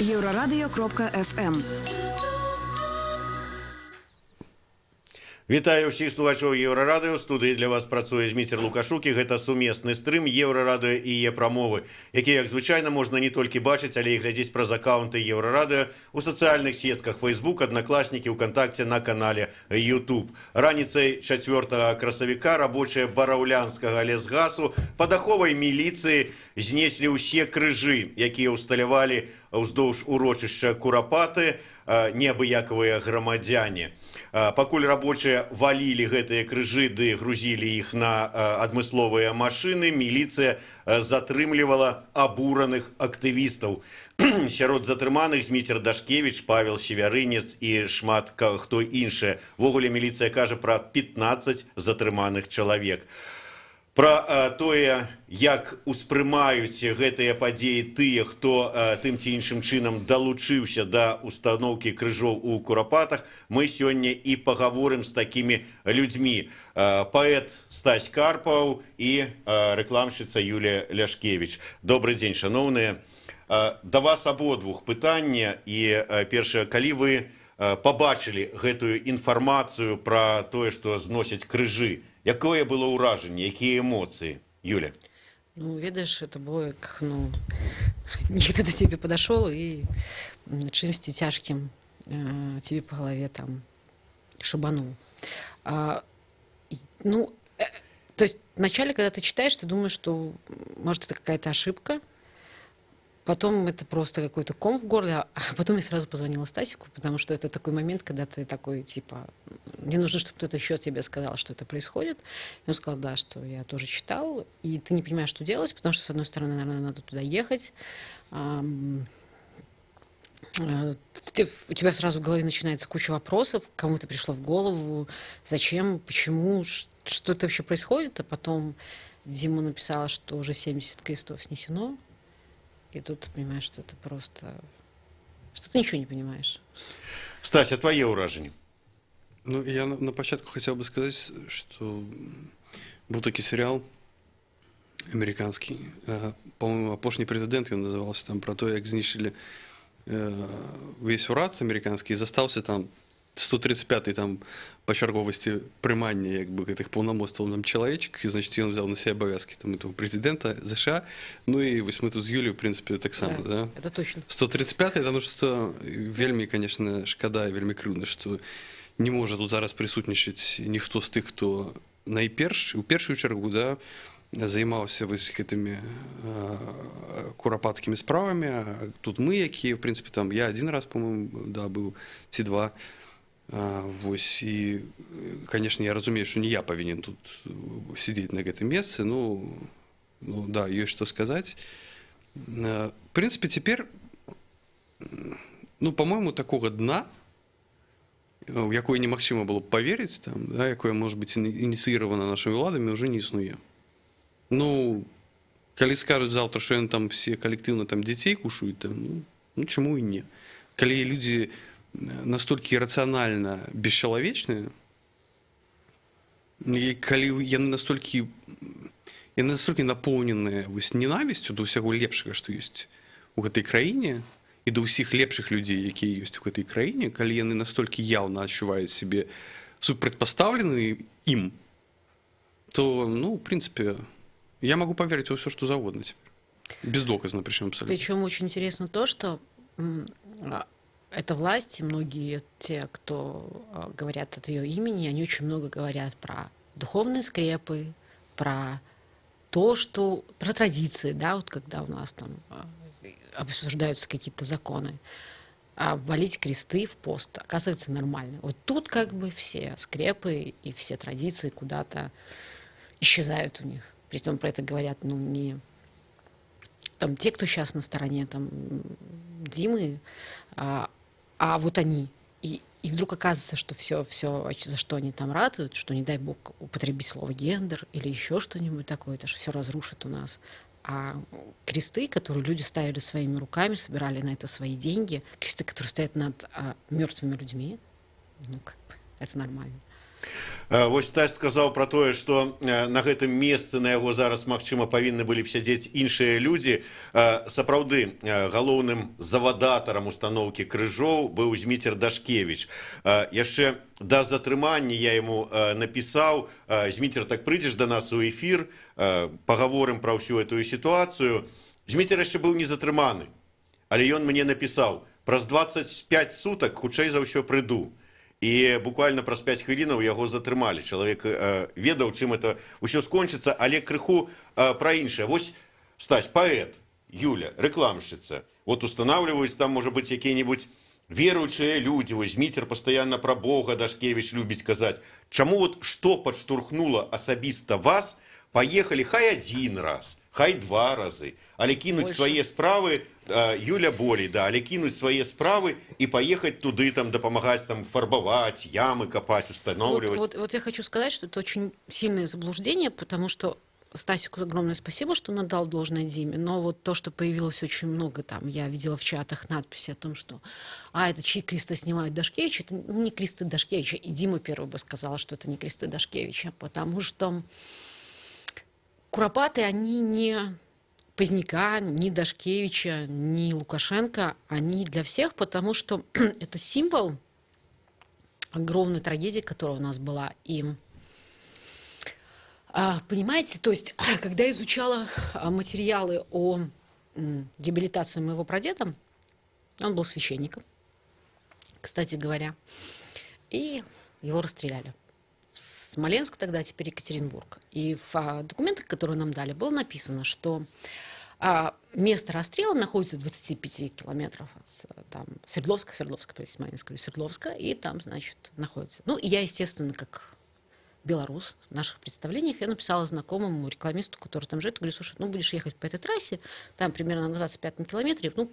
Еврорадио.ФМ. Вітаю ўсіх слухачоў Еўрарадыё. Студыі для вас працуе Зміцер Лукашук, і гэта сумесны стрым Еўрарадыё і яе прамовы, які, як звычайна, можна не толькі бачыць, але і глядзець праз аккаунты Еўрарадыё у сацыяльных сетках Facebook, Аднакласнікі, ВКонтакте, на канале YouTube. Раніцай 4 красавіка рабочыя бараўлянскага лесгасу пад аховай міліцыі знеслі ўсе крыжы, якія ўсталявалі ўздоўж урочышча Курапаты неабыякавыя грамадзяне. Пакуль рабочыя валілі гэтыя крыжы ды грузілі іх на адмысловыя машыны, міліцыя затрымлівала абураных актывістаў. Сярод затрыманых Зміцер Дашкевіч, Павел Севярынец і шмат хто іншы. Вогуле міліцыя кажа пра 15 затрыманых чалавек. Пра тое, як успрымаюць гэтыя падзеі тыя, хто тым ці іншым чынам далучыўся да устаноўкі крыжоў у Курапатах, мы сёння і пагаворым з такімі людзьмі. Паэт Стась Карпаў і рэкламшчыца Юлія Ляшкевіч. Добры дзень, шаноўныя. Да вас абодвух пытанне. І першае, калі вы пабачылі гэтую інфармацыю пра тое, што зносяць крыжы, якое было ўражанне, якія эмоцыі? Юля. Ну, ведаешь, это было как, некто до тебе подошел и чимось тяжким тебе по голове там шибанул. То есть вначале, когда ты читаешь, ты думаешь, что, может, это какая-то ошибка, потом это просто какой-то ком в горле, а потом я сразу позвонила Стасику, потому что это такой момент, когда ты такой, типа, мне нужно, чтобы кто-то еще тебе сказал, что это происходит. И он сказал, да, что я тоже читал, и ты не понимаешь, что делать, потому что, с одной стороны, наверное, надо туда ехать. У тебя сразу в голове начинается куча вопросов, кому это пришло в голову, зачем, почему, что это вообще происходит. А потом Дима написала, что уже 70 крестов снесено. И тут ты понимаешь, что это просто... что ты ничего не понимаешь. Стася, твоє ўражанне? Ну, я на початку хотел бы сказать, что был такой сериал американский, по-моему, «Апошний президент» он назывался, там про то, как знищили весь урад американский, и застался там 135-й там по чарговости прымання як бы гэтых паўнамоцтваў нам чалавечак, і значит ён взял на себя абавязкі там этого президента США. Ну і вось мы тут з Юлей в принципе таксама, да? Это точно. 135-й, потому что вельмі, конечно, шкада, вельмі крыўдна, что не можа тут зараз прысутнічаць ніхто з тых, хто найперш у першую чаргу, да, займаўся вось гэтымі курапатскімі справамі. А тут мы, якія, в принципе, там я один раз, по-моему, да, быў ці два. Вось, і, конечно, я разумею, что не я павінен тут сидеть на гэтым месцы, да, ёсць што сказаць. В принципе, теперь, по-моему, такого дна, в якое немагчыма было б поверить, там, да, якое, может быть, инициировано нашими уладами, уже не існуе. Калі скажуць завтра, что яны там все коллективно там детей кушают, там, чему и не. Калі люди настолько иррационально бесчеловечные, и калі яны настолько наполненные ненавистью до ўсяго лепшага, што ёсць у гэтай краіне, і до ўсіх лепшых людзей, якія ёсць у гэтай краіне, калі яны настолько явно адчуваюць себе супрацьпастаўлены им, то, в принципе, я могу поверить во все, что завгодно теперь. Бездоказно, причем абсолютно. Причем очень интересно то, что эта власть, и многие те, кто говорят от ее имени, они очень много говорят про духовные скрепы, про то, что... про традиции, да, вот когда у нас там обсуждаются какие-то законы. А валить кресты в пост, оказывается, нормально. Вот тут как бы все скрепы и все традиции куда-то исчезают у них. Притом про это говорят, не... там те, кто сейчас на стороне там Димы, а вот они. И вдруг оказывается, что все, за что они там ратуют, что, не дай бог, употребить слово гендер или еще что-нибудь такое, это же все разрушит у нас. А кресты, которые люди ставили своими руками, собирали на это свои деньги, кресты, которые стоят над мертвыми людьми, это нормально. Вось Стась сказаў пра тое, што на гэтым месцы на яго зараз, магчыма, павінны былі б сядзець іншыя людзі. Сапраўды, галоўным завадатарам устаноўкі крыжоў быў Зміцер Дашкевіч. Яшчэ да затрымання я яму напісаў: Зміцер, так прыйдзеш да нас у эфір, пагаворым пра ўсю этую сітуацыю. Зміцер яшчэ быў не затрыманы, але ён мне напісаў: праз 25 сутак хутчэй за ўсё прыйду. І буквально праз 5 хвілінаў яго затрымалі. Чалавек ведаў, чым это ўсё скончыцца, але крыху пра іншае. Вось, Стась, паэт, Юля, рэкламшчыца. Вот устанавливаюць там, можа быць, якія-небудзь веруючыя людзі. Вось Зміцер пастаянна пра Бога Дашкевіч любіць казаць. Чаму вот што падштурхнула асабіста вас, паехалі хай адзін раз, хай 2 разы, але кінуць свае справы, Юля болей, да, але кінуць свае справы і паехаць туды, там, дапамагаць, там, фарбаваць, ямы копать, устанавливать. Вот я хочу сказать, что это очень сильное заблуждение, потому что Стасику огромное спасибо, что он отдал должное Диме, но вот то, что появилось очень много там, я видела в чатах надписи о том, что это чьи кресты снимают Дашкевича, это не кресты Дашкевича, и Дима первый бы сказал, что это не кресты Дашкевича, потому что куропаты, они не Поздняка, ни Дашкевича, ни Лукашенко, они для всех, потому что это символ огромной трагедии, которая у нас была. И понимаете, то есть, когда я изучала материалы о реабилитации моего прадеда, он был священником, кстати говоря, и его расстреляли. Смоленск тогда, теперь Екатеринбург. И в документах, которые нам дали, было написано, что место расстрела находится в 25 километров от там, Свердловска, Смоленска или Свердловска, и там, значит, находится. Ну, и я, естественно, как белорус в наших представлениях, я написала знакомому рекламисту, который там живет, говорю: слушай, ну, будешь ехать по этой трассе, там примерно на 25-м километре, ну,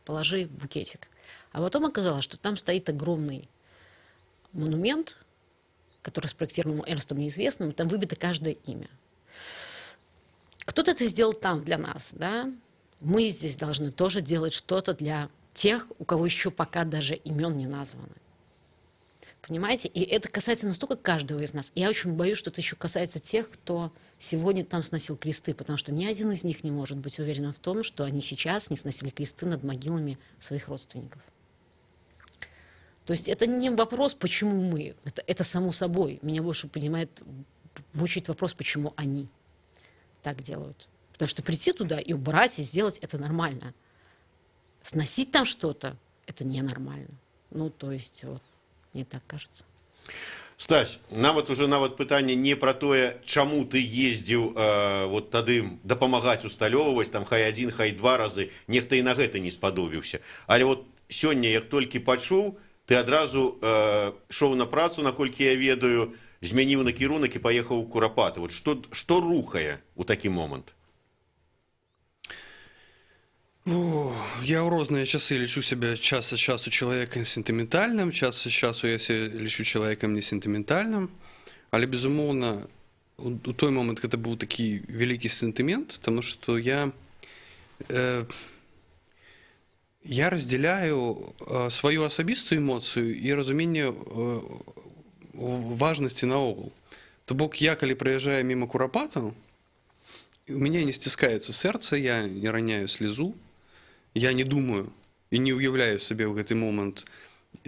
положи букетик. А потом оказалось, что там стоит огромный монумент, который спроектирован Эрнстом неизвестным, там выбито каждое имя. Кто-то это сделал там для нас, да? Мы здесь должны тоже делать что-то для тех, у кого еще пока даже имен не названы. Понимаете? И это касается настолько каждого из нас. Я очень боюсь, что это еще касается тех, кто сегодня там сносил кресты, потому что ни один из них не может быть уверен в том, что они сейчас не сносили кресты над могилами своих родственников. То есть это не вопрос, почему мы. Это само собой. Меня больше мучает вопрос, почему они так делают. Потому что прийти туда и убрать, и сделать — это нормально. Сносить там что-то — это ненормально. Ну, то есть, вот, мне так кажется. Стась, нават пытанне не пра тое, чаму ты ездзіў вот тады дапамагаць усталёўваць, там хай 1, хай 2 разы, нехта і на гэта не спадобіўся. Але вот сёння, як толькі пачуў, ты адразу шоў на працу, наколькі я ведаю, змяніў накірунак і паехаў у Курапаты. Вот што рухае у такі момант? Я ў розныя часы лічу сябе час ад часу чалавекам сентыментальным, час ад часу я сябе лічу чалавекам не сентыментальным, але, безумоўна, у той момант гэта быў такі вялікі сентымент, таму што я разделяю свою асабістую эмоцыю і разуменне важнасці наогул. То бок, я, калі праязджаю міма Курапатаў, у мяне не сціскаецца сэрца, я не раняю слезу, я не думаю і не ўяўляю сабе ў гэты момант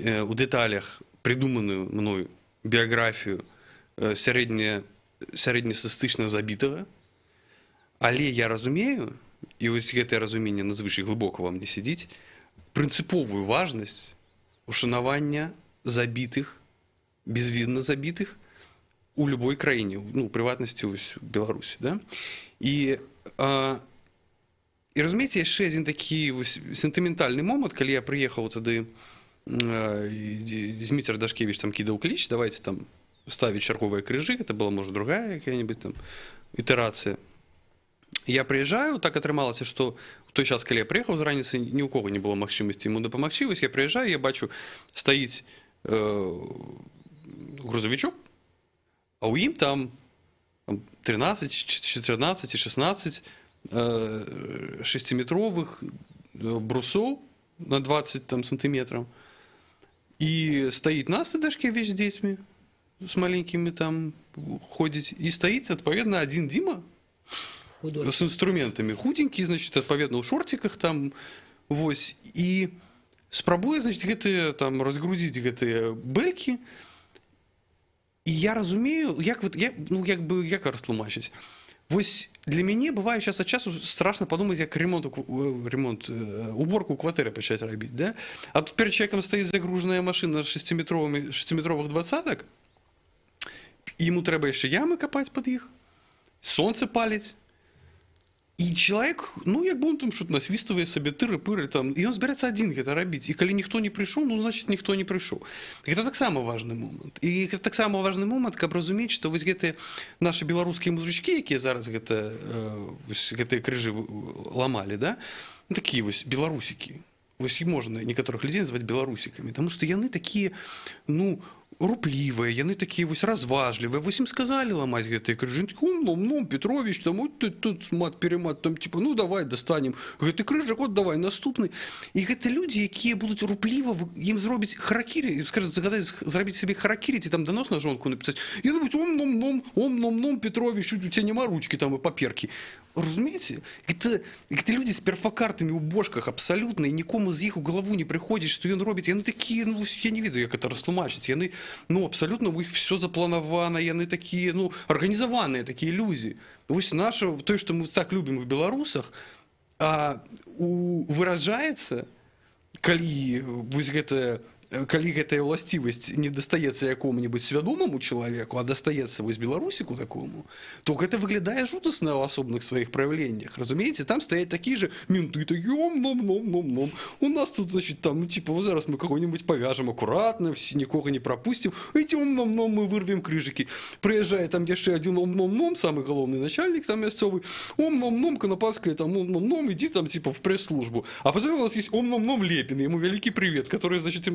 у дэталях прыдуманую мною біяграфію сярэднестатыстычна забітага, але я разумею, і вось гэтае разуменне надзвычай глыбока ва мне сядзіць, прынцыповую важнасць ушанавання забітых, безвінна забітых у любой краіне, ну, у прыватнасці у Беларусі, да? І разумееце, яшчэ адзін такі сентыментальны момант, калі я прыехаў тады, Зміцер Дашкевіч там кідаў кліч, давайте там ставіць чарговыя крыжы, гэта была, можа, другая якая-небудзь там ітэрацыя. Я прыязджаю, так атрымалася, што в той час, калі я прыехаў з раніцы, ні ў кого не было магчымасці яму дапамагчы. Вось я прыязджаю, я бачу, стаіць грузавічок, а ў ім там 13, 14 і 16 6-метровых брусоў на 20 там, сантиметров. І стаіць Настя Дашкевіч з дзецьмі, с маленькими там ходить. И стоит, адпаведна, один Дима Худой. с инструментами. Худенький, значит, адпаведна, у шортиках там, вось. И спрабуе, значит, гэтыя там разгрузіць гэтыя бэлькі. І я разумею, як растлумачыць. Вось для мяне бывае час ад часу страшна падумаць, як уборку ў кватэры пачаць рабіць, да? А тут перад чалавекам стаіць загружаная машына 6-метровых двадцатак, ему трэба яшчэ ямы капаць пад іх, сонце паліць. І чалавек, як бы он там что-то насвіствае сабе, тыры-пыры там, і ён збіраецца адзін гэта рабіць. І калі ніхто не прыйшоў, значит, ніхто не прыйшоў. Гэта таксама важны момант. І гэта таксама важны момант, каб разумець, што вось гэтыя нашы беларускія мужичкі, якія зараз гэтыя крыжы ламалі, да? Такія вось беларусікі. Вось і можна некаторых людзей назваць беларусікамі, таму што яны такія, руплівыя, яны такія вось разважлівыя. Вось ім сказалі ламаць гэтыя крыжы. Петрович, там, тут мат-перемат, там, типа, давай дастанем гэты крыжак, давай наступны. І гэта людзі, якія будуць рупліва, ім зробіць харакірі, скажуць, загадаць зрабіць сабе харакірі, ці там данос на жонку напісаць. І думаюць, ом-ном, Петрович, у цябе няма ручкі там і паперкі. Разумееце? Гэта людзі з перфакартамі ў бошках абсалютна, і нікому з іх у галаву не прыходзіць, што ён робіць. Яны такія, я не ведаю, як гэта растлумачыць. Яны, абсалютна у іх все запланавана, яны такія, арганізаваныя такія людзі. Вось наша, тое, што мы так любім у беларусах, выражаецца, калі гэтая ўласцівасць не дастаецца якому-небудзь свядомаму чалавеку, а дастаецца вось беларусіку такому, то гэта выглядае жудасна ў асобных сваіх праяўленнях. Разумееце, там стаяць такія же менты, такі ом-ном. У нас тут, значит, там, зараз мы кого-нибудь павяжам акуратна, нікога не прапусцім, эти ом-ном, мы вырвем крыжыкі. Прыязджае там яшчэ адзін ом-ном, самы галоўны начальник там мясцовы, ом-ном, Конопадская, там ом-ном, иди там, в пресс-службу. А потом у нас есть ом-ном Лепин, ему великий привет, который, значит,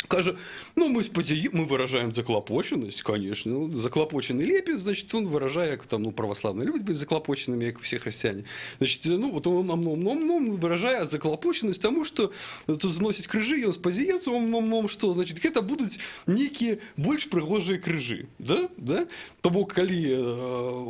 Каже, мы выражаем заклопоченность, конечно. Заклопоченный Лепин, значит, он выражает, как там, православные любят быть заклопоченными, как все христиане. Значит, вот он выражает заклопоченность тому, что тут заносить крыжи, и он спазиется, что, значит, это будут некие больше пригожие крыжи, да? Тому, калі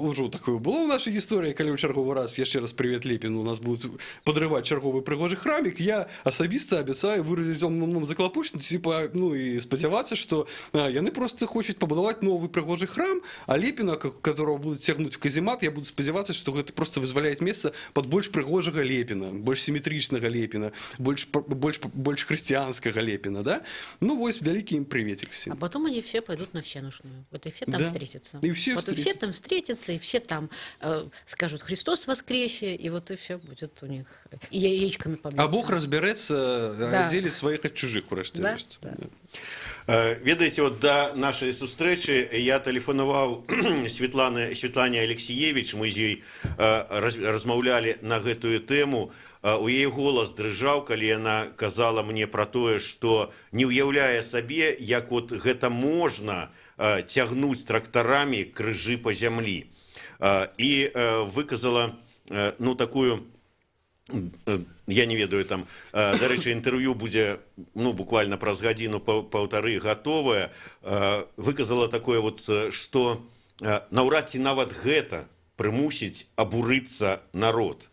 уже такое было в нашей истории, калі в черговый раз, еще раз привет Лепину, у нас будут подрывать черговый пригожий храмик, я особисто обещаю выразить заклопоченность, типа, и спадзявацца, что яны просто хочуць пабудаваць новый прыгожы храм, а Лепіна, которого будут цягнуць в каземат, я буду спадзявацца, что гэта просто вызваляет месца под больш прыгожага Лепіна, больш симметричнага Лепіна, больш христианскага Лепіна, да? Вось вялікі им приветик всем. А потом они все пойдут на всенушную. Вот и все там встретятся. И все все там встретятся, и все там скажут «Христос воскресе», и вот и все будет у них. И яичками побьются. А Бог разберется, отделит своих от чужих, Да. Ведаеце, да нашай сустрэчы я тэлефанаваў Светлане Алексеевич, мы з ёй размаўлялі на гэтую тэму. У яе голас дрыжаў, калі яна казала мне пра тое, што не ўяўляе сабе, як вот гэта можна цягнуць трактарамі крыжы па зямлі. І выказала такую, я не ведаю, там, дарэчы, інтэрв'ю будзе буквально праз гадзіну-паўтары гатовае, выказала такое, што наўрад ці нават гэта прымусіць абурыцца народ.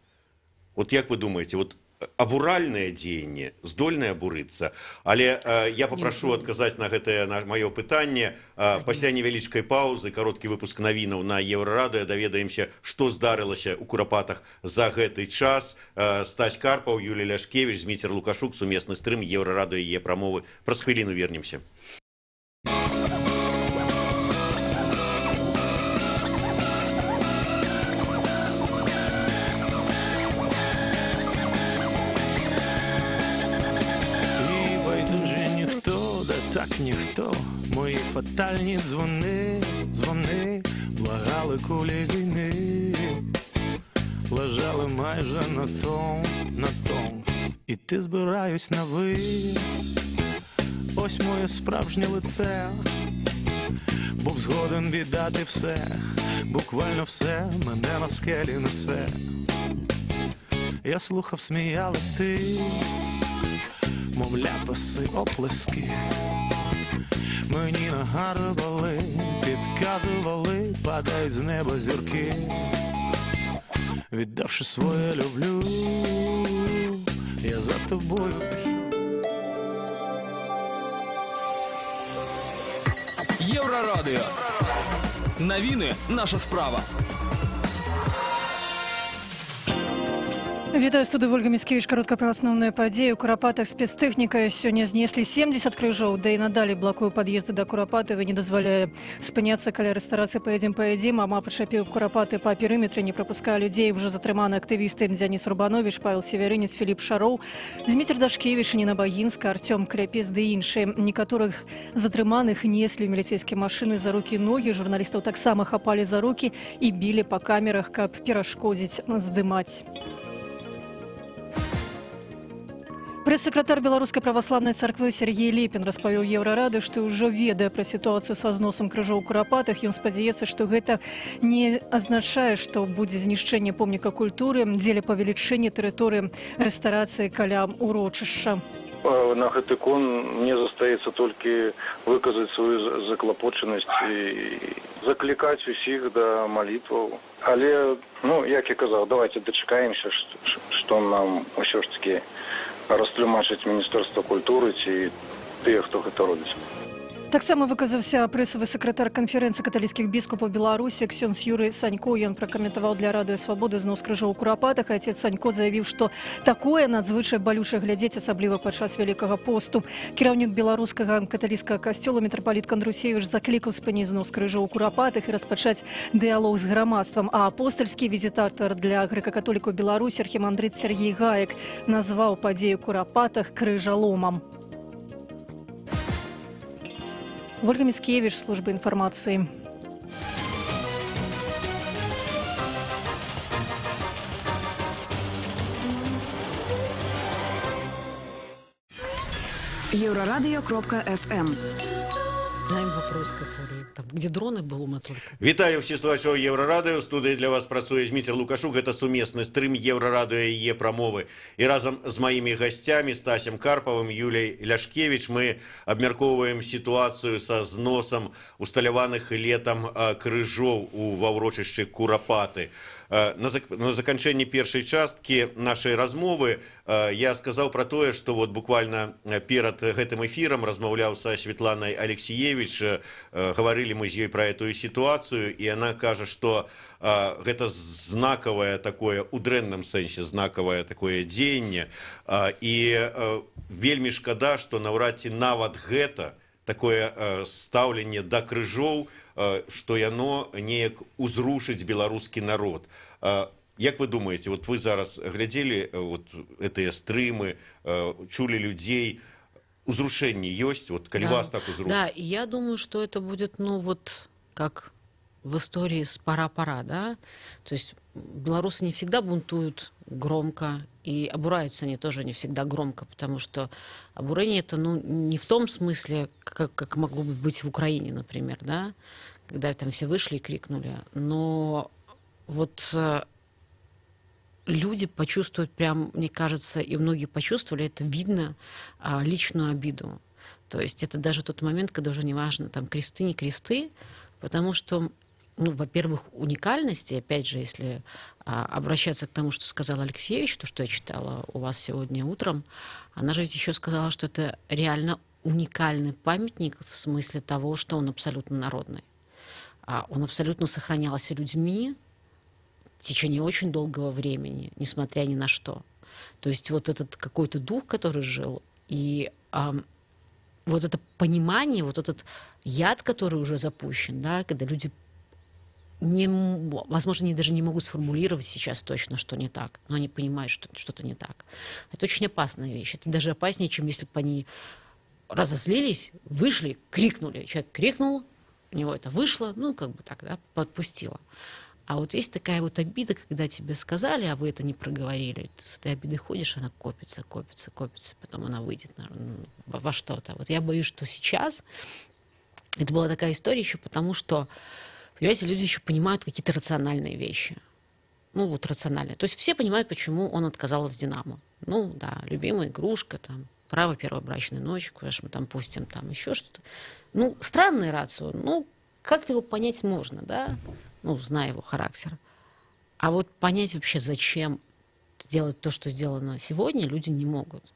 Вот як вы думаете, абуральнае дзеянне здольнае абурыцца? Але я попрошу адказаць на гэтае маё пытанне. Пасля невялічкай паўзы, кароткі выпуск навінаў на Еўрарадыё, даведаемся, што здарылася ў Курапатах за гэты час. Стась Карпаў, Юлія Ляшкевіч, Зміцер Лукашук, сумесны стрым, Еўрарадыё і прамовы. Праз хвіліну вернемся. Так ніхто, мої фатальні дзвони, благали кулі війни, лежали майже на том, іти збираюсь на ви, ось моє справжнє лице, був згоден віддати все, буквально все, мене на скелі несе. Я слухав, сміялась ти, мов ляпаси, оплески. Мені нагадували, підказували, падають з неба зірки. Віддавши своє люблю, я за тобою пишу. Єврорадіо. Новини – наша справа. Вітаю, студыю Ольга Міцкевіч. Каротка пра асноўныя падзеі. У Курапатах спецтэхніка сёння знеслі 70 крыжоў, да і надалей блакуе пад'езды да Курапатава, не дазваляе спыняцца каля рэстарацыі «Паедзем». Ама пачапіў Курапаты па перыметры, не прапускае людзей. Уже затрыманы актывісты Дзяніс Рубанович, Павел Северынец, Філіп Шароў, Зміцер Дашкевіч, Ніна Багінска, Артём Кляпес ды іншыя. Некаторых затрыманых неслі ў міліцэйскія машыны за рукі і ногі. Журналістаў таксама хапалі за рукі і білі па камерах, каб перашкодзіць здымаць. Прэс-сакратар Беларускай праваслаўнай царквы Сергей Лепін распавёў Еўрарадыё, што ўжо ведае пра сітуацыю са зносам крыжоў у Курапатах. Ён спадзяецца, што гэта не азначае, што будзе знішчэнне помніка культуры дзеля павелічэння тэрыторыі рэстарацыі каля урочышча. На гэты кон мне застаецца толькі выказаць сваю заклапочанасць і заклікаць усіх да малітваў. Але, як я казаў, давайте дачакаемся, што нам ўсё ж такі растлумачыць Міністэрства культуры ці тыя, хто гэта робіць. Таксама выказаўся прэсавы сакратар канферэнцыі каталіцкіх біскупаў Беларусі ксёндз Юрый Санько. Ён пракаментаваў для Радыё Свабоды знос крыжоў у Курапатах. Отец Санько заявіў, што такое надзвычай балюча глядзець, асабліва падчас Вялікага посту. Кіраўнік беларускага каталіцкага касцёла мітрапаліт Кандрусевіч заклікаў спыніць знос крыжоў у Курапатах і распачаць дыялог з грамадствам. А апостальскі візітатар для грэка-католікаў Беларусі архімандрыт Сергей Гаек назваў падзею у Курапатах крыжаломам. Ольга Міцкевіч, служба інфармацыі. Еврорадио.FM. Знаем вопрос, который там, где дроны был у только. Вітаю всіх слухачоў Еўрарадыё. У студыі для вас працуе Зміцер Лукашук. Гэта сумесны стрым Еўрарадыё і прамовы. І разам з маімі гасцямі Стасем Карпавым, Юляй Ляшкевіч мы абмяркоўваем сітуацыю са зносам усталяваных летам крыжоў ва ўрочышчы Курапаты. На заканчэнні першай часткі нашай размовы я сказаў пра тое, што вот буквально перад гэтым эфірам размаўляў са Светланай Алексеевич, гаварылі мы з ёй пра этую сітуацыю, і яна кажа, што гэта знакавае такое, у дрэнным сэнсе знакавае такое дзеянне, і вельмі шкада, што наўрад ці нават гэта такое стаўленне да крыжоў, што яно неяк узрушыць беларускі народ. Як вы думаеце, вот вы зараз глядзелі вот гэтыя стрымы, чулі людзей, узрушэнне ёсць, вот калі вас так узрушыць? Да, и я думаю, что это будет, как в истории с пора-пора, да? То есть белорусы не всегда бунтуют громко, и обураются они тоже не всегда громко, потому что обурение это, не в том смысле, как могло бы быть в Украине, например, да? Когда там все вышли и крикнули, но вот люди почувствуют прям, мне кажется, и многие почувствовали, это видно, личную обиду. То есть это даже тот момент, когда уже не важно, там, кресты, не кресты, потому что, во-первых, уникальность, и опять же, если обращаться к тому, что сказал Алексеевич, то, что я читала у вас сегодня утром, она же ведь еще сказала, что это реально уникальный памятник в смысле того, что он абсолютно народный. Он абсолютно сохранялся людьми в течение очень долгого времени, несмотря ни на что. То есть вот этот какой-то дух, который жил, и вот это понимание, вот этот яд, который уже запущен, да, когда люди, возможно, они даже не могут сформулировать сейчас точно, что не так, но они понимают, что что-то не так. Это очень опасная вещь. Это даже опаснее, чем если бы они разозлились, вышли, крикнули. Человек крикнул, у него это вышло, подпустило. А вот есть такая вот обида, когда тебе сказали, а вы это не проговорили. Ты с этой обидой ходишь, она копится, потом она выйдет во что-то. Вот я боюсь, что сейчас это была такая история еще потому, что, понимаете, люди еще понимают какие-то рациональные вещи. Рациональные. То есть все понимают, почему он отказал от «Динамо». Любимая игрушка, там, право первой брачной ночи, куда ж мы там пустим, там еще что-то. Ну, странное рацио, ну, как-то его понять можно, да, ну, зная его характер. А вот понять вообще, зачем делать то, что сделано сегодня, люди не могут.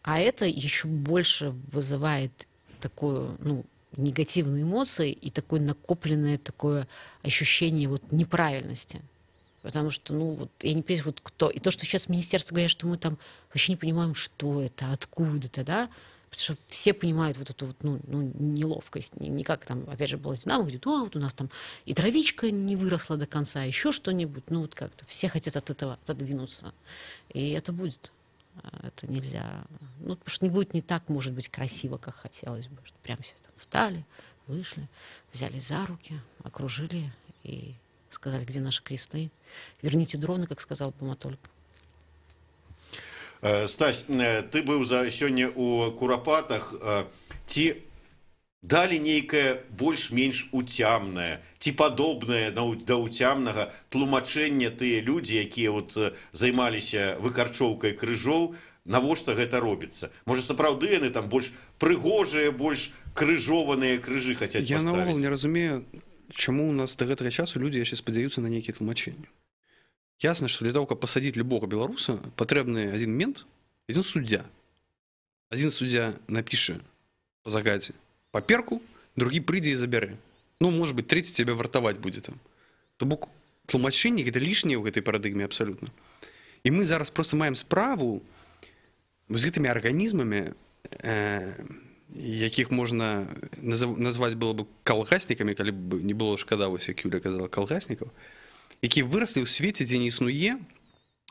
А это еще больше вызывает такую, ну, негативные эмоции и такое накопленное такое ощущение вот неправильности. Потому что, ну, вот, я не понимаю, вот кто. И то, что сейчас министерство говорят, что мы там вообще не понимаем, что это, откуда-то, да, потому что все понимают вот эту вот, ну неловкость. Не как там, опять же, была Динамо, говорит, вот у нас там и травичка не выросла до конца, еще что-нибудь. Ну, вот как-то все хотят от этого отодвинуться. И это будет. Это нельзя. Ну, потому что не будет не так, может быть, красиво, как хотелось бы. Что прямо все там встали, вышли, взяли за руки, окружили и сказали, где наши кресты. Верните дроны, как сказал Буматолька. Стась, ты быў сёння у Курапатах. Ці далі нейкае больш-менш уцямнае, ці падобнае да уцямнага тлумачэння тыя людзі, якія вот займаліся выкарчоўкай крыжоў, навошта гэта робіцца? Можа, сапраўды яны там больш прыгожыя, больш крыжованыя крыжы хацяць я паставіць? наогул не разумею, чаму у нас до гэтага часу людзі яшчэ спадзяюцца на нейкія тлумачэнні. Ясно, что для того, как посадить любого белоруса, потребны один мент, один суддя. Один суддя напишет по загадзе паперку, другі прыйдзе і забярэ. Ну, может быть, третий тебя вартаваць будет там. То бок тлумачэнне гэта лішняе ў гэтай парадыгме абсалютна. І мы зараз просто маем справу з гэтымі арганізмамі, якіх можна назваць было бы калгаснікамі, калі б не было шкада, вось як Юля казала, калгаснікаў, якія выраслі ў свеце, дзе не існуе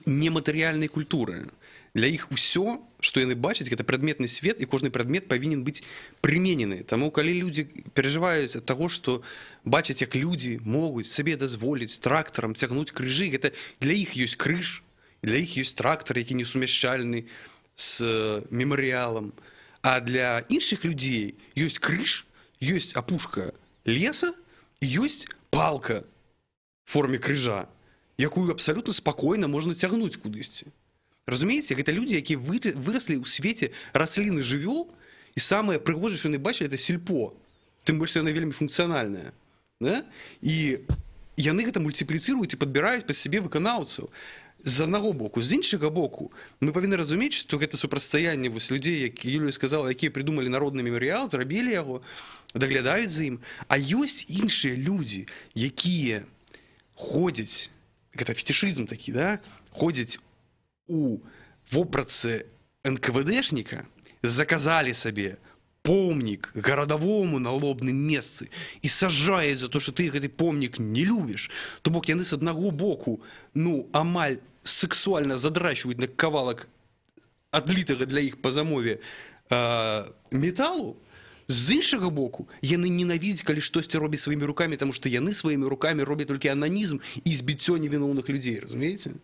нематэрыяльнай культуры. Для іх усё, што яны бачаць, гэта прадметны свет, і кожны прадмет павінен быць прыменены. Таму калі людзі перажываюць ад таго, што бачаць, як людзі могуць сабе дазволіць трактарам цягнуць крыжы, гэта для іх ёсць крыж, для іх ёсць трактар, які не сумяшчальны з мемарыялам. А для іншых людзей ёсць крыж, ёсць апушка леса, ёсць палка в форме крыжа, якую абсалютна спакойна можна цягнуць кудысьці. Разумееце, гэта людзі, якія выраслі ў свеце расліны жывёл, і самае прыгожае, што яны бачылі, это сельпо. Тым больш, што яна вельмі функцыянальная. Да? І яны гэта мультыпліцыруюць і падбіраюць пад сябе выканаўцаў. З аднаго боку. З іншага боку, мы павінны разумець, што гэта супрацьстаянне вось людзей, як Юлія сказала, якія прыдумалі народны мемарыял, зрабілі яго, даглядаюць за ім. А ёсць іншыя людзі, якія ходзяць, гэта фетишызм такі, да? Ходзяць у вопратцы НКВДшніка, заказалі сабе помнік гарадавому на лобным месцы і сажаюць за то, што ты гэты помнік не любіш. То бок яны з аднаго боку, ну, амаль сексуальна задрачваюць на кавалак адлітага для іх па замове металу. З іншага боку, яны ненавідзяць, калі штосьці робяць сваімі рукамі, таму што яны сваімі рукамі робяць толькі ананізм і збіццё невіноўных людзей, разумееце?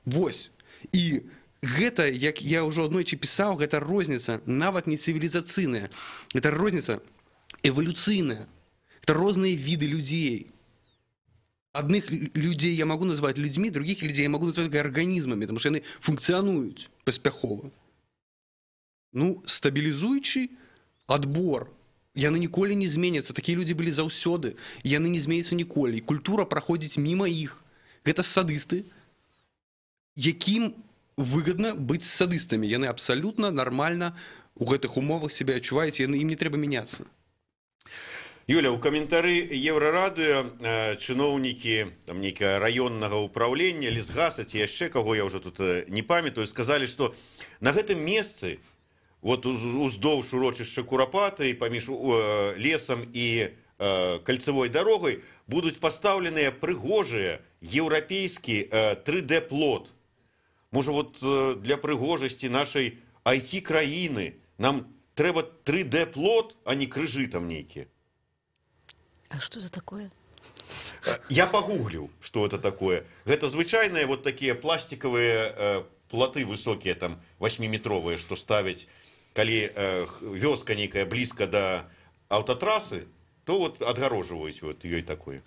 Вось. І гэта, як я ўжо аднойчы пісаў, гэта розніца нават не цывілізацыйная, гэта розніца эвалюцыйная, гэта розныя віды людзей. Адных людзей я магу назваць людзьмі, другіх людзей я магу назваць арганізмамі, таму што яны функцыянуюць паспяхова. Ну, стабілізуючы адбор, яны ніколі не зменяцца, такія людзі былі заўсёды, яны не зменяцца ніколі, культура праходзіць міма іх. Гэта садысты, якім выгадна быць садыстамі. Яны абсалютна нармальна ў гэтых умовах сябе адчуваюць, ім не трэба мяняцца. Юля, у каментары Еўрарадыё чыноўнікі там нейкага раённага ўпраўлення, лесгаса ці яшчэ каго, я ўжо тут не памятаю, сказалі, што на гэтым месцы, вот уздоўж урочышча Курапаты, паміж лесам і кальцевой дарогай, будуць пастаўленыя прыгожыя еўрапейскі 3D-плот. Можа, вот для прыгожасці нашай IT-краіны нам трэба 3D-плот, а не крыжы там нейкія. А что за такое? Я пагугліў, што это такое. Гэта звычайныя вот такія пластикавыя платы высокія, там 8-метровыя, што ставяць, калі вёска нейкая блізка да аўтатрасы, то вот адгароджваюць вот ёй такое.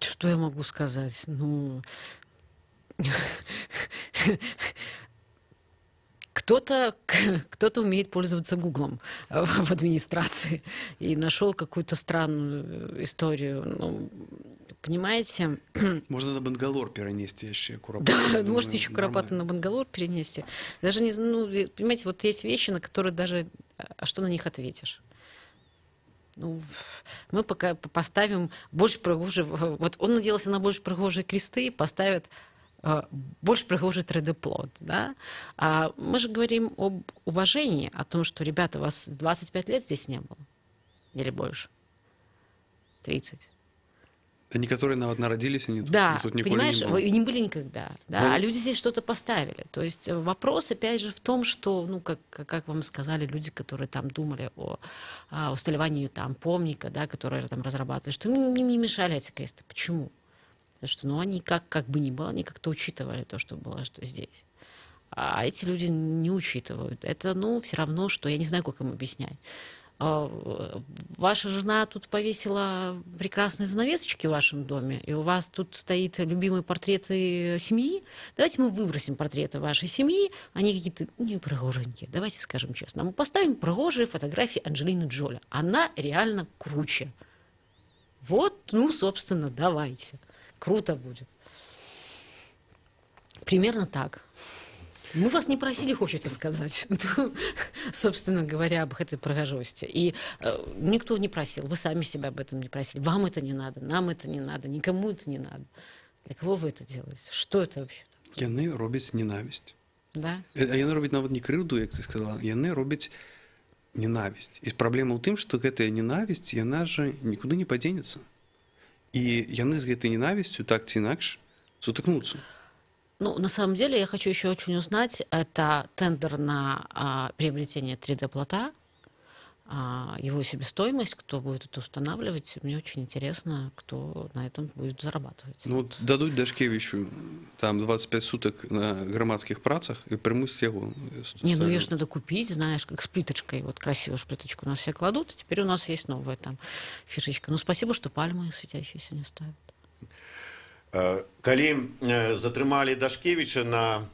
Что я могу сказать? Ну, Кто-то умеет пользоваться Гуглом в администрации и нашел какую-то странную историю. Ну, понимаете? Можно на Бангалор перенести еще Куропатова. Да, думаю, можете еще Куропатова на Бангалор перенести. Даже не, ну, понимаете, вот есть вещи, на которые даже, а что на них ответишь? Ну, мы пока поставим больше пригожие, вот он надеялся на больше пригожие кресты, поставят больше пригожий 3D-плот, да? А мы же говорим об уважении, о том, что, ребята, вас 25 лет здесь не было. Или больше. 30. Они, которые народились, они Да, тут николи понимаешь, не было. не были никогда. Да? Ну, А люди здесь что-то поставили. То есть вопрос, опять же, в том, что, ну, как вам сказали люди, которые там думали о усталевании там помника, да, которые там разрабатывали, что им не мешали эти кресты. Почему? Потому что, ну, они как бы ни было, они как-то учитывали то, что было здесь. А эти люди не учитывают. Это, ну, все равно, что я не знаю, как им объяснять. Ваша жена тут повесила прекрасные занавесочки в вашем доме, и у вас тут стоит любимые портреты семьи. Давайте мы выбросим портреты вашей семьи, они какие-то непригоженькие. Давайте скажем честно. Мы поставим пригожие фотографии Анджелины Джоли. Она реально круче. Вот, ну, собственно, давайте. Круто будет. Примерно так. Мы вас не просили, хочется сказать, собственно говоря, об этой пригожости. И никто не просил, вы сами себя об этом не просили. Вам это не надо, нам это не надо, никому это не надо. Для кого вы это делаете? Что это вообще? Яны роблять ненависть. Да? Яны робяць нават не крыўду, як ты сказала, яны робяць ненавісць. І праблема ў тым, што гэтая ненавісць, яна же нікуды не падзенецца. І яны з гэтай ненавісцю так ці інакш сутыкнуцца. Ну, на самом деле, я хочу еще очень узнать, это тендер на приобретение 3D-плота, его себестоимость, кто будет это устанавливать. Мне очень интересно, кто на этом будет зарабатывать. Ну, вот дадуть Дашкевичу там 25 суток на громадских працах и примусить его. Не, ну ее ж надо купить, знаешь, как с плиточкой. Вот красивую ж плиточку у нас все кладут, и теперь у нас есть новая там фишечка. Ну, спасибо, что пальмы светящиеся не ставят. Калі затрымалі Дашкевіча на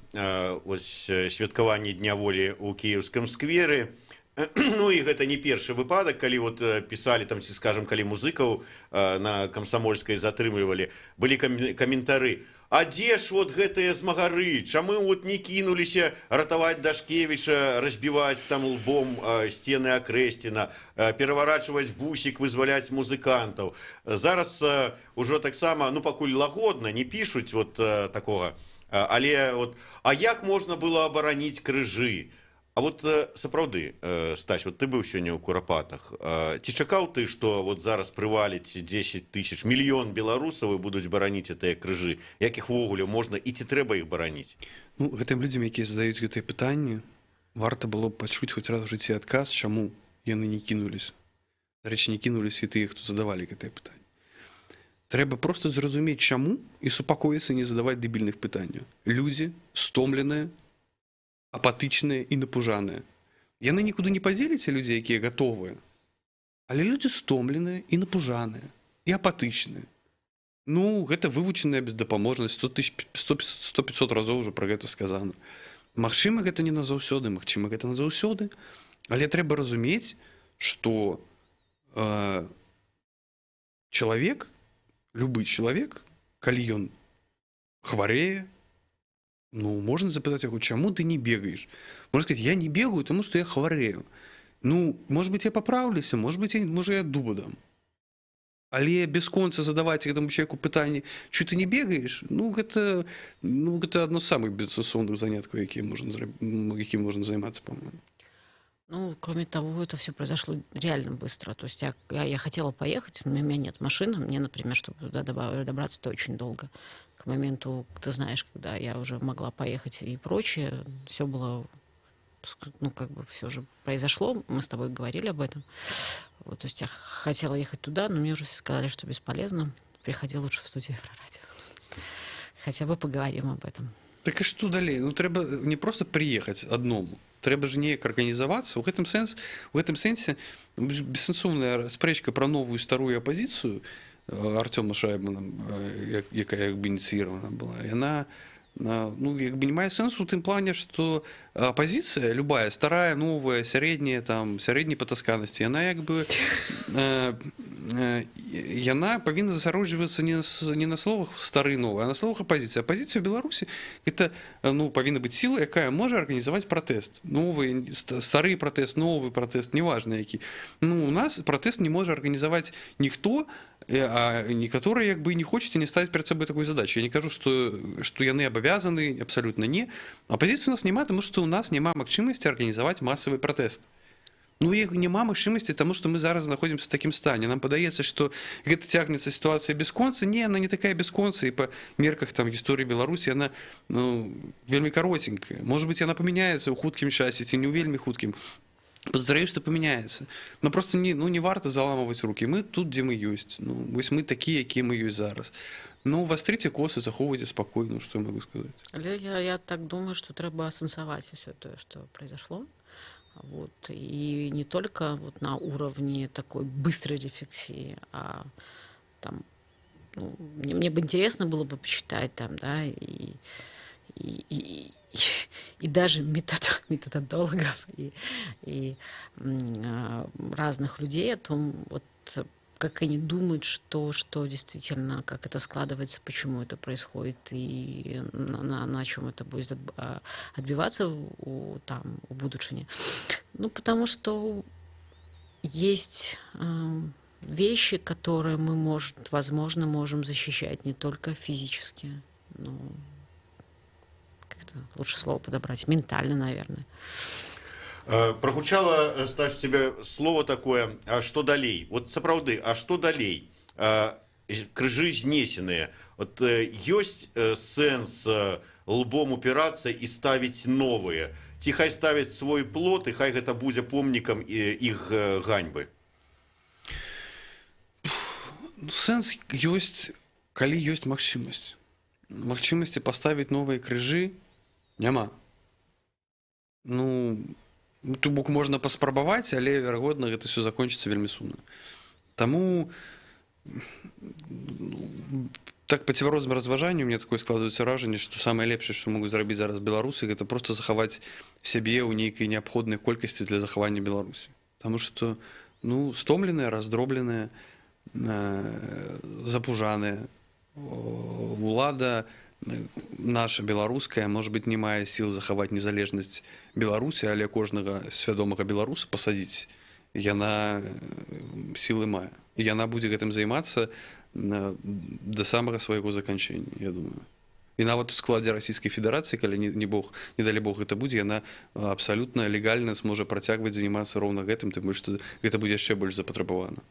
святкаванні Дня волі ў кіеўскім скверы, ну і гэта не першы выпадак, калі вот пісалі там, ці скажам, калі музыкаў на Камсамольскай затрымлівалі, былі каментары: а дзе ж вот гэтыя змагары, чаму вот не кінуліся ратаваць Дашкевіча, разбіваць там лбом сцены Акрэсціна, пераварачваць бусік, вызваляць музыкантаў. Зараз ужо таксама, ну пакуль лагодна, не пішуць вот такога, але вот, а як можна было абараніць крыжы? А вот сапраўды, Стась, вот ты быў сёння ў Курапатах. Ці чакаў ты, што вот зараз прываліць 10 тысяч, мільён беларусаў і будуць бараніць гэтыя крыжы? Як іх увогуле можна і ці трэба іх бараніць? Ну, гэтым людзям, якія задаюць гэтыя пытанні, варта было б пачуць хоць раз у жыцці адказ, чаму яны не кінуліся. Дарэчы, не кінуліся і тыя, хто задавалі гэтыя пытанні. Трэба проста зразумець, чаму, і супакоіцца, не задаваць дэбільных пытанняў. Людзі стомленыя, апатычныя і напужаныя. Яны нікуды не падзеліся, людзі, якія гатовыя. Але людзі стомленыя і напужаныя, і апатычныя. Ну, гэта вывучаная бездапаможнасць, 100-500 разоў уже пра гэта сказана. Магчыма, гэта не назаўсёды, магчыма, гэта назаўсёды, але трэба разумець, што чалавек, любы чалавек, калі ён хварэе, ну, можно запытать его, чему ты не бегаешь? Можно сказать, я не бегаю, потому что я хварею. Ну, может быть, я поправлюся, может быть, я дубу дам. Але без конца задавать этому человеку пытанне, что ты не бегаешь, ну, это одно из самых бессонных занятков, каким можно заниматься, по-моему. Ну, кроме того, это все произошло реально быстро. То есть я хотела поехать, но у меня нет машины. Мне, например, чтобы туда добраться, то очень долго. К моменту, ты знаешь, когда я уже могла поехать и прочее, все было, ну, как бы все же произошло, мы с тобой говорили об этом. Вот, то есть я хотела ехать туда, но мне уже все сказали, что бесполезно. Приходи лучше в студию Еврорадио. Хотя бы поговорим об этом. Так и что далее? Ну, треба не просто приехать одному. Трэба ж неяк арганізавацца. У гэтым сэнсе бессэнсоўная спрэчка пра новую старую апазіцыю Артёма Шайбмана, якая як бы ініцыіравана была, яна ну, как бы не мае сэнсу ў тым плане, што апазіцыя любая старая, новая, сярэдняя, там сярэдняй патасканасці, яна як бы яна павінна засяроджвацца не на словах стары новы, а на словах апазіцыі. Апазіцыя ў Беларусі гэта, ну, павінна быць сіла, якая можа арганізаваць пратэст. Новы, стары пратэст, новы пратэст, неважна які. Ну, у нас пратэст не можа арганізаваць ніхто, а некаторыя як бы не хочуць і не ставяць перад сабой такой задачи. Я не кажу, што яны абавязаны, абсалютна не. Апазіцыі у нас няма, таму што у нас няма магчымасці арганізаваць масавы пратэст. Ну, іх няма магчымасці, таму што мы зараз знаходзімся ў такім стане. Нам падаецца, што гэта цягнецца сітуацыя бясконца. Не, яна не такая бясконца, і па мерках там гісторыі Беларусі яна, ну, вельмі каротенькая. Можа быць, яна памяняецца ў хуткім часе ці не ў вельмі хуткім. Подозреваю, што памяняецца. Но просто не варта заламываць рукі. Мы тут, дзе мы ёсць. Ну, вось мы такія, якія мы ёсць зараз. Ну, вастрыце косы, захоўвайце спакой, ну, што я могу сказаць. Але я так думаю, што трэба асэнсаваць усё тое, што произошло. Вот. И не только вот на уровне такой быстрой рефлексии, а там, ну, мне бы интересно было бы почитать там, да, и даже методологов и разных людей о том, вот, как они думают, что действительно, как это складывается, почему это происходит и на чем это будет отбиваться у будущего. Ну, потому что есть вещи, которые мы, возможно, можем защищать не только физически, но как-то лучше слово подобрать, ментально, наверное. Прогучала, Стась, у тебя слово такое, а что далей? Вот сапраўды, а что далей? Крыжы знесеныя. Вот ёсць сэнс лбом упирацца і ставіць новыя? Ці хай ставяць свой плот, і хай гэта будзе помнікам іх ганьбы? Сэнс ёсць, калі ёсць магчымасць. Магчымасці паставіць новыя крыжы няма. Ну, то бок можна паспрабаваць, але, верагодна, гэта все закончыцца вельмі сумна. Таму так па цвярозым разважанню мне такое складваецца ўражанне, што самае лепшае, што могуць зрабіць зараз беларусы, гэта проста захаваць сябе ў нейкай неабходнай колькасці для захавання Беларусі. Таму што, ну, стомленыя, раздробленыя, запужаныя, улада наша беларуская, может быть, не мае сіл захаваць незалежнасць Беларусі, але кожнага свядомага беларуса пасадзіць яна сілы мае. І яна будзе гэтым займацца да самага свайго заканчэння, я думаю. І нават у складзе Расійскай Федэрацыі, калі не далі Бог гэта будзе, яна абсалютна легальна зможа працягваць займацца роўна гэтым, таму што гэта будзе яшчэ больш запатрабавана.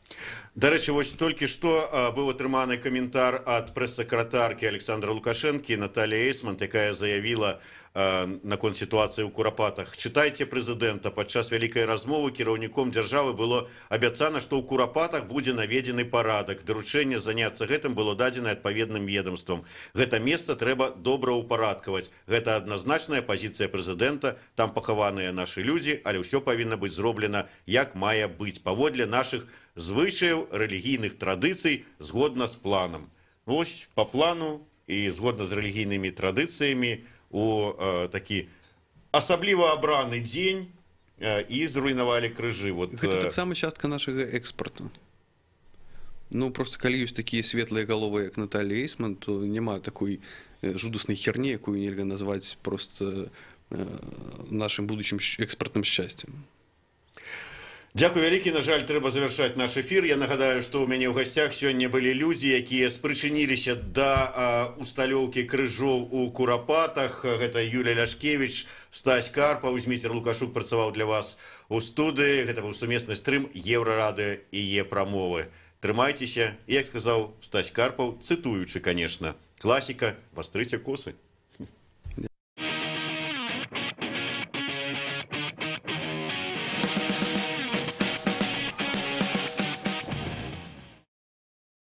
Дарэчы, вось толькі што быў атрыманы каментар ад прэс-сакратаркі Александра Лукашэнкі Наталіі Эйсман, якая заявіла наконт сітуацыі ў Курапатах. Чытайце прэзідэнта. Падчас вялікай размовы кіраўніком дзяржавы было абяцана, што ў Курапатах будзе наведзены парадак. Даручэнне заняцца гэтым было дадзена адпаведным ведомствам. Гэта месца трэба добра ўпарадкаваць. Гэта адназначная пазіцыя прэзідэнта. Там пахаваныя нашы людзі, але ўсё павінна быць зроблена як мае быць, паводле нашых звычаяў, рэлігійных традыцый, згодна з планам. Вось па плану і згодна з рэлігійнымі традыцыямі у такі асабліва абраны дзень і зруйнавалі крыжы. Вот, гэта таксама частка нашага экспарту. Ну, просто калі ёсць такія светлыя галовы, як Наталія Эйсман, то няма такой жудаснай херні, якую нельга назваць просто нашим будучым экспартным шчасцем. Дзякуй вялікі. На жаль, трэба завяршаць наш эфір. Я нагадаю, што ў мяне ў гасцях сёння былі людзі, якія спрычыніліся да усталёўкі крыжоў у Курапатах. Гэта Юлія Ляшкевіч, Стась Карпаў, Зміцер Лукашук працаваў для вас у студыі. Гэта быў сумесны стрым Еўрарадыё і Е-прамовы. Трымайцеся, як сказаў Стась Карпаў, цытуючы, конечно, класіка, вастрыце косы.